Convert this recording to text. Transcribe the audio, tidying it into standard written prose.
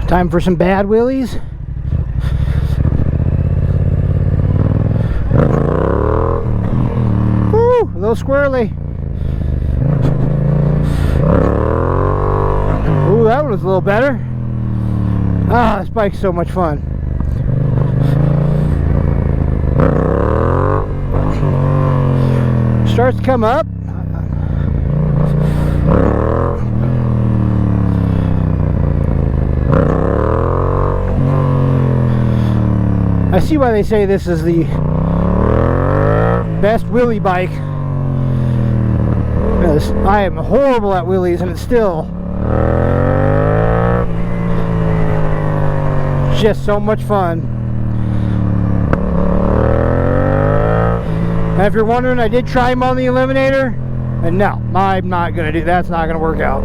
Time for some bad wheelies. Woo, a little squirrely. Ooh, that one was a little better. Ah, this bike's so much fun. Starts to come up. I see why they say this is the best wheelie bike. Because I am horrible at wheelies, and it's still just so much fun. And if you're wondering, I did try them on the Eliminator, and no, I'm not gonna do that's not gonna work out.